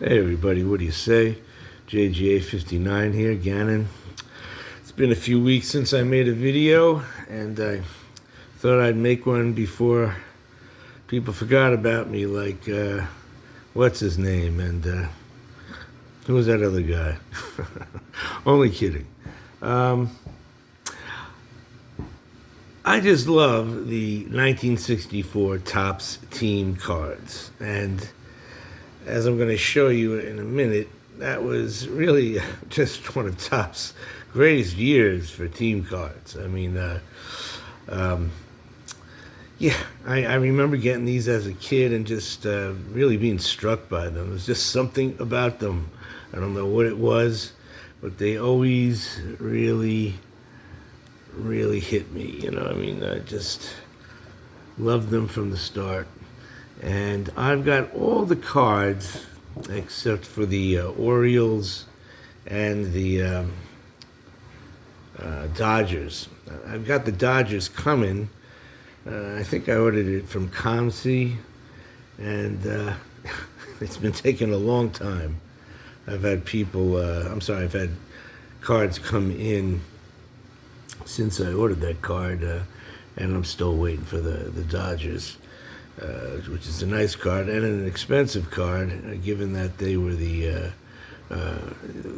Hey everybody, what do you say? JGA59 here, Gannon. It's been a few weeks since I made a video, and I thought I'd make one before people forgot about me, like, what's his name, and who was that other guy? Only kidding. I just love the 1964 Topps team cards, and as I'm going to show you in a minute, that was really just one of Topps' greatest years for team cards. I mean, I remember getting these as a kid and just really being struck by them. There was just something about them. I don't know what it was, but they always really hit me. You know, I mean, I just loved them from the start. And I've got all the cards except for the Orioles and the Dodgers. I've got the Dodgers coming. I think I ordered it from Comsi, and it's been taking a long time. I've had I've had cards come in since I ordered that card, and I'm still waiting for the Dodgers. Which is a nice card and an expensive card, given that they were the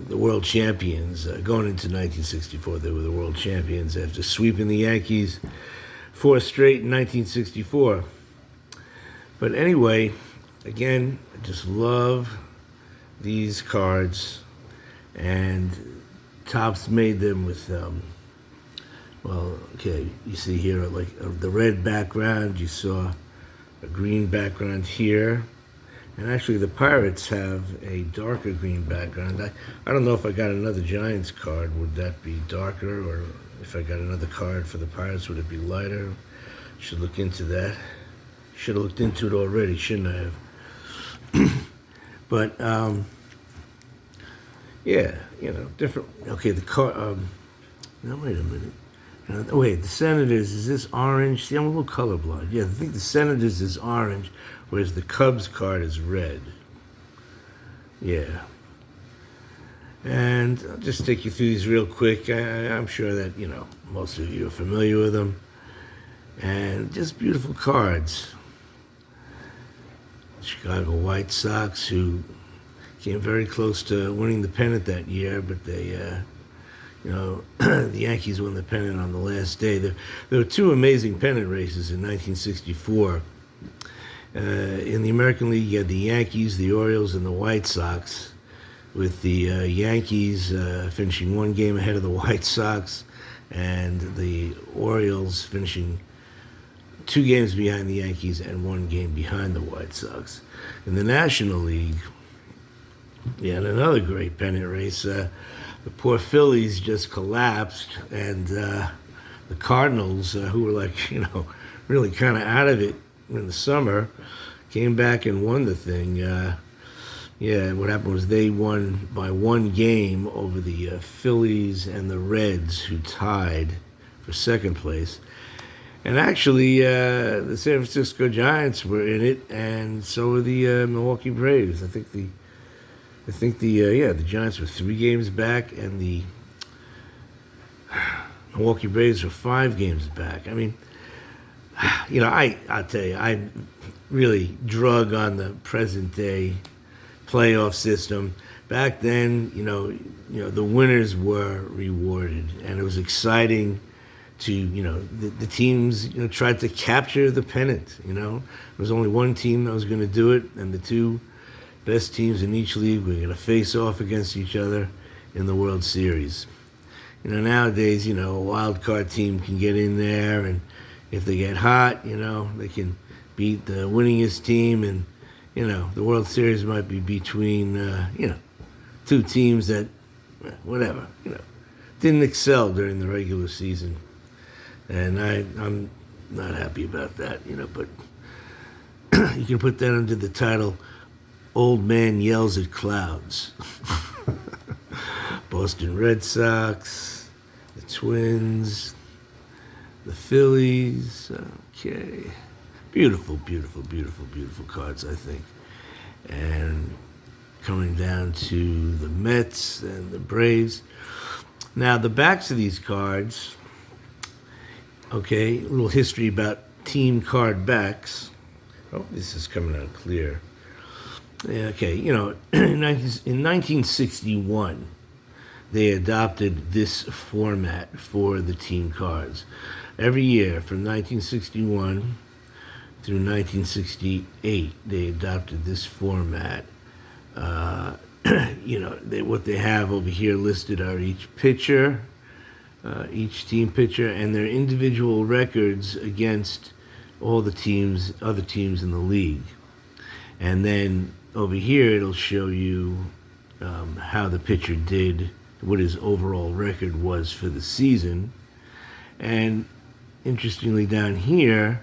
world champions going into 1964. They were the world champions after sweeping the Yankees 4 straight in 1964. But anyway, again, I just love these cards, and Topps made them with you see here, like the red background. You saw a green background here, and actually the Pirates have a darker green background. I don't know if I got another Giants card, would that be darker, or if I got another card for the Pirates, would it be lighter? Should look into that. Should have looked into it already, shouldn't I have? But yeah, you know, different. Okay, the card. Now wait a minute. Wait, the Senators, is this orange? See, I'm a little colorblind. Yeah, I think the Senators is orange, whereas the Cubs card is red. Yeah. And I'll just take you through these real quick. I'm sure that, you know, most of you are familiar with them. And just beautiful cards. Chicago White Sox, who came very close to winning the pennant that year, but they... the Yankees won the pennant on the last day. There were two amazing pennant races in 1964. In the American League, you had the Yankees, the Orioles, and the White Sox, with the Yankees finishing one game ahead of the White Sox, and the Orioles finishing 2 games behind the Yankees and 1 game behind the White Sox. In the National League, you had another great pennant race. The poor Phillies just collapsed, and the Cardinals, who were like, you know, really kind of out of it in the summer, came back and won the thing. What happened was they won by 1 game over the Phillies and the Reds, who tied for second place. And actually, the San Francisco Giants were in it, and so were the Milwaukee Braves. I think the Giants were 3 games back, and the Milwaukee Braves were 5 games back. I mean, you know, I'll tell you, I really drug on the present day playoff system. Back then, you know, the winners were rewarded, and it was exciting to, you know, the teams, you know, tried to capture the pennant. You know, there was only one team that was going to do it, and the 2 best teams in each league were going to face off against each other in the World Series. You know, nowadays, you know, a wild card team can get in there, and if they get hot, you know, they can beat the winningest team, and, you know, the World Series might be between, 2 teams that, whatever, you know, didn't excel during the regular season. And I'm not happy about that, you know, but you can put that under the title, Old Man Yells at Clouds. Boston Red Sox, the Twins, the Phillies. Okay. Beautiful, beautiful, beautiful, beautiful cards, I think. And coming down to the Mets and the Braves. Now, the backs of these cards, okay, a little history about team card backs. Oh, this is coming out clear. Okay, in 1961, they adopted this format for the team cards. Every year from 1961 through 1968, they adopted this format. What they have over here listed are each pitcher, each team pitcher, and their individual records against all the other teams in the league. And then over here, it'll show you how the pitcher did, what his overall record was for the season. And interestingly, down here,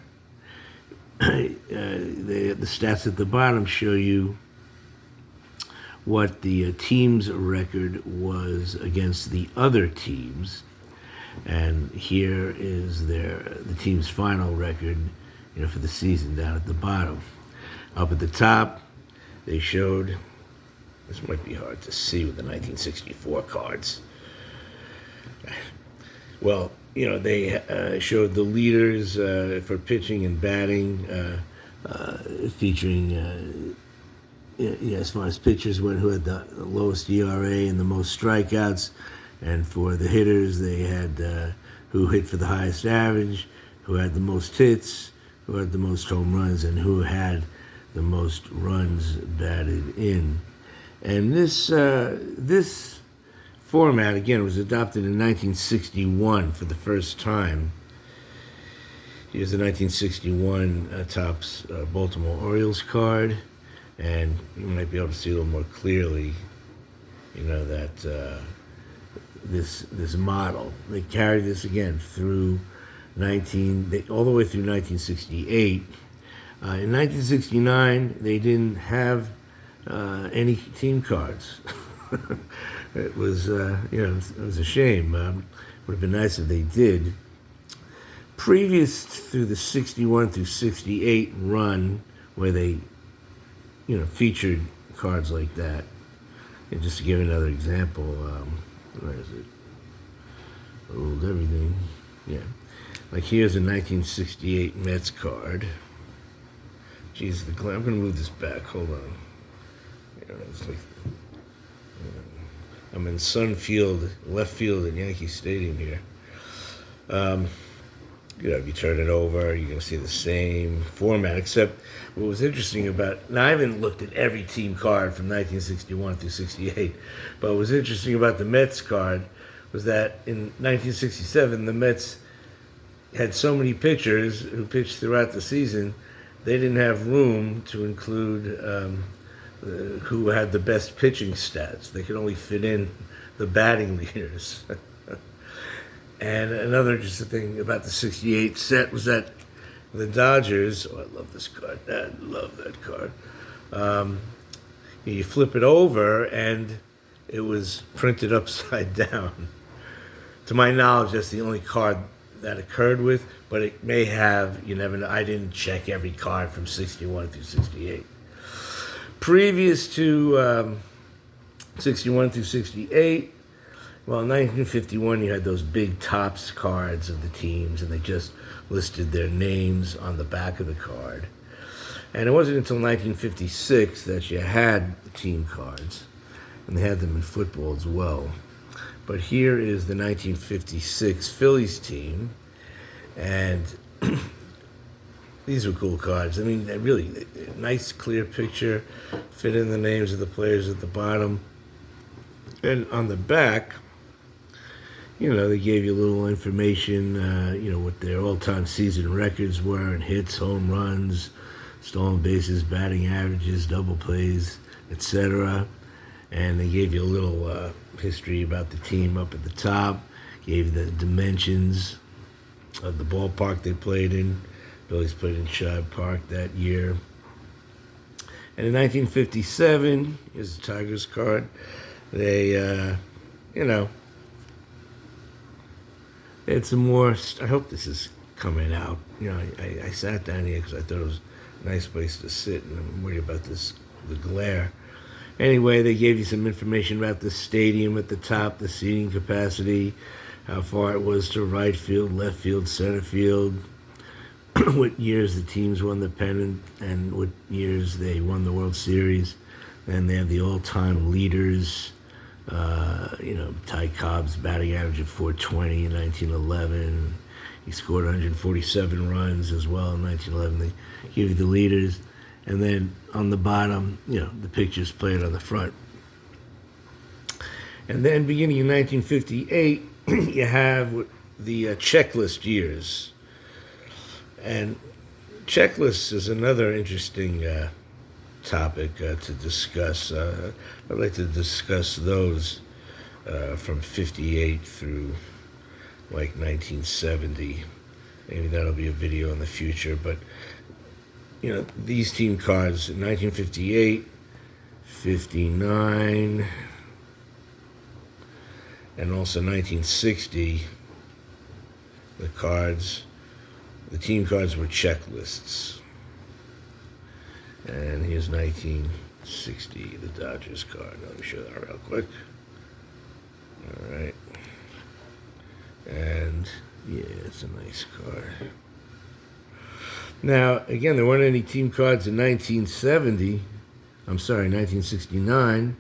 the stats at the bottom show you what the team's record was against the other teams. And here is the team's final record, for the season down at the bottom. Up at the top, they showed, this might be hard to see with the 1964 cards. Well, they showed the leaders for pitching and batting, featuring, as far as pitchers went, who had the lowest ERA and the most strikeouts. And for the hitters, they had who hit for the highest average, who had the most hits, who had the most home runs, and who had the most runs batted in. And this format, again, was adopted in 1961 for the first time. Here's the 1961 Topps Baltimore Orioles card, and you might be able to see a little more clearly, that this model. They carried this again through all the way through 1968. In 1969, they didn't have any team cards. It was, it was a shame. Would have been nice if they did. Previous to the 61 through 68 run, where they, featured cards like that. And just to give another example, where is it? Old everything. Yeah. Like here's a 1968 Mets card. Jeez, I'm going to move this back. Hold on. It's like I'm in Sun Field, left field at Yankee Stadium here. If you turn it over, you're going to see the same format, except what was interesting now I haven't looked at every team card from 1961 through 68, but what was interesting about the Mets card was that in 1967, the Mets had so many pitchers who pitched throughout the season, they didn't have room to include who had the best pitching stats. They could only fit in the batting leaders. And another interesting thing about the 68 set was that the Dodgers, I love this card, I love that card. You flip it over and it was printed upside down. To my knowledge, that's the only card that occurred with, but it may have, you never know. I didn't check every card from 61 through 68. Previous to 61 through 68, well, in 1951, you had those big Topps cards of the teams, and they just listed their names on the back of the card. And it wasn't until 1956 that you had the team cards, and they had them in football as well. But here is the 1956 Phillies team, and these were cool cards. I mean, really nice, clear picture, fit in the names of the players at the bottom. And on the back, they gave you a little information, what their all-time season records were, and hits, home runs, stolen bases, batting averages, double plays, etc. And they gave you a little history about the team up at the top, gave you the dimensions of the ballpark they played in. Phillies played in Shibe Park that year. And in 1957, here's the Tigers card. They, had some more. I hope this is coming out. I sat down here because I thought it was a nice place to sit, and I'm worried about the glare. Anyway, they gave you some information about the stadium at the top, the seating capacity, how far it was to right field, left field, center field, what years the teams won the pennant, and what years they won the World Series. And they have the all-time leaders. Ty Cobb's batting average of 420 in 1911. He scored 147 runs as well in 1911. They give you the leaders. And then on the bottom, the pictures played on the front. And then beginning in 1958, you have the checklist years. And checklists is another interesting topic to discuss. I'd like to discuss those from 58 through like 1970. Maybe that'll be a video in the future. But, these team cards, 1958, 59, and also 1960, the team cards were checklists. And here's 1960, the Dodgers card. Let me show that real quick. All right. And, yeah, it's a nice card. Now, again, there weren't any team cards in 1969.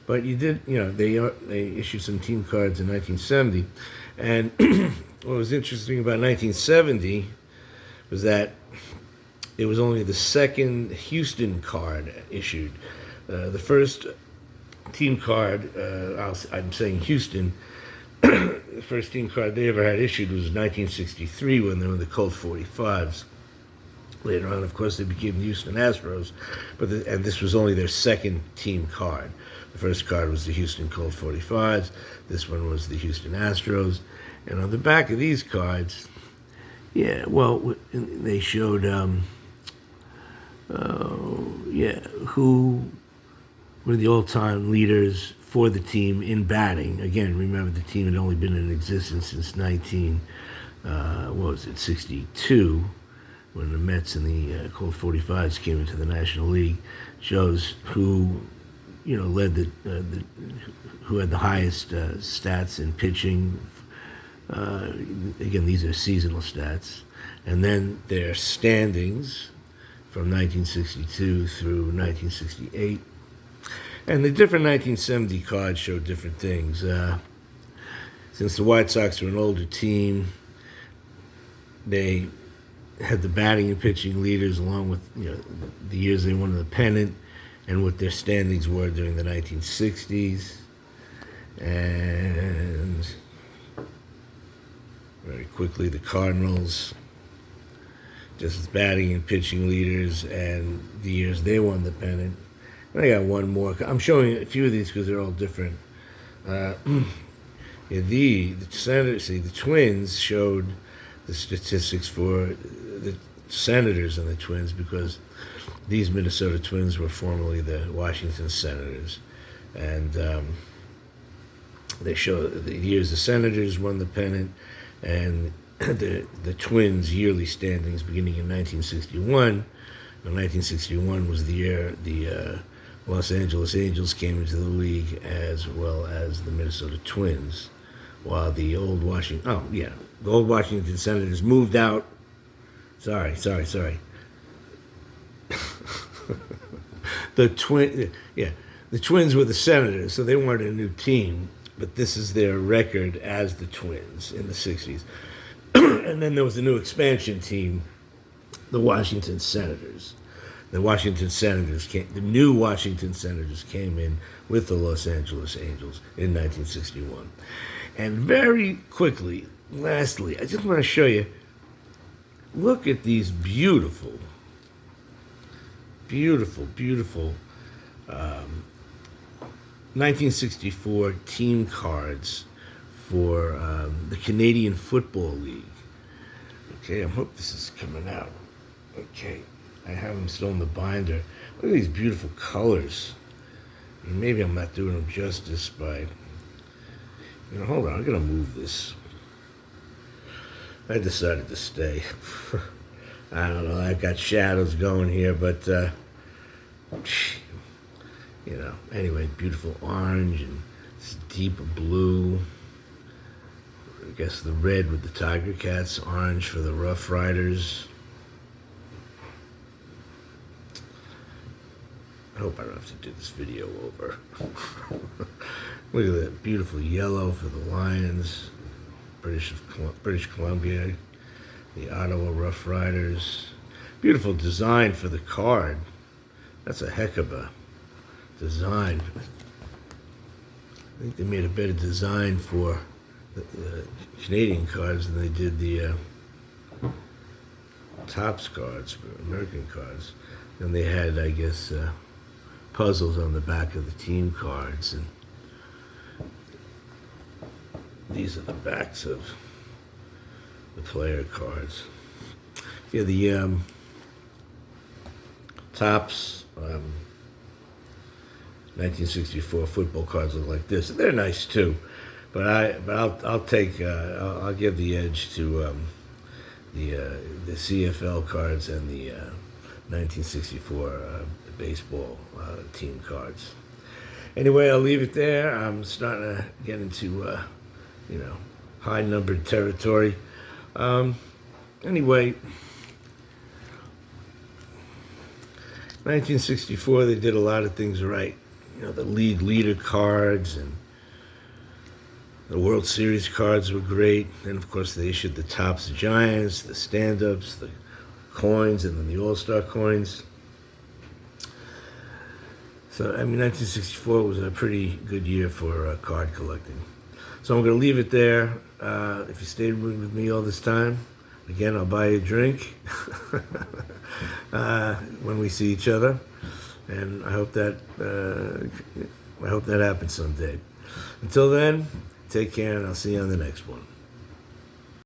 But you did, they issued some team cards in 1970. And what was interesting about 1970 was that it was only the second Houston card issued. The first team card, I'm saying Houston, the first team card they ever had issued was 1963 when they were the Colt 45s. Later on, of course, they became the Houston Astros, and this was only their second team card. The first card was the Houston Colt 45s. This one was the Houston Astros. And on the back of these cards, they showed, who were the all-time leaders for the team in batting. Again, remember the team had only been in existence since 62, when the Mets and the Colt 45s came into the National League. Shows who, led who had the highest stats in pitching. Again, these are seasonal stats. And then their standings from 1962 through 1968. And the different 1970 cards show different things. Since the White Sox were an older team, they had the batting and pitching leaders along with the years they won the pennant and what their standings were during the 1960s. And very quickly, the Cardinals, just as batting and pitching leaders and the years they won the pennant. And I got one more. I'm showing a few of these because they're all different. The Twins showed the statistics for the Senators and the Twins because these Minnesota Twins were formerly the Washington Senators. And they show the years the Senators won the pennant and the Twins' yearly standings beginning in 1961. And 1961 was the year the Los Angeles Angels came into the league, as well as the Minnesota Twins, while the old Washington Senators moved out. Sorry. The Twins were the Senators, so they weren't a new team, but this is their record as the Twins in the 60s. And then there was a new expansion team, the Washington Senators. The new Washington Senators came in with the Los Angeles Angels in 1961. And very quickly, lastly, I just want to show you, look at these beautiful 1964 team cards for the Canadian Football League. Okay, I hope this is coming out. Okay, I have them still in the binder. Look at these beautiful colors. And maybe I'm not doing them justice by... hold on, I'm going to move this. I decided to stay. I don't know, I've got shadows going here, but Anyway, beautiful orange and this deep blue. I guess the red with the Tiger Cats, orange for the Rough Riders. I hope I don't have to do this video over. Look at that beautiful yellow for the Lions, British Columbia, the Ottawa Rough Riders. Beautiful design for the card. That's a heck of a design. I think they made a better design for the Canadian cards than they did the Topps cards, American cards. And they had, I guess, puzzles on the back of the team cards. And these are the backs of the player cards. Yeah, the Topps 1964 football cards look like this. They're nice too, but I'll give the edge to the CFL cards and the 1964 baseball team cards. Anyway, I'll leave it there. I'm starting to get into high numbered territory. Anyway, 1964, they did a lot of things right. The league leader cards and the World Series cards were great. And of course, they issued the Topps Giants, the stand-ups, the coins, and then the All-Star coins. So, 1964 was a pretty good year for card collecting. So I'm going to leave it there. If you stayed with me all this time, again, I'll buy you a drink when we see each other, and I hope that happens someday. Until then, take care, and I'll see you on the next one.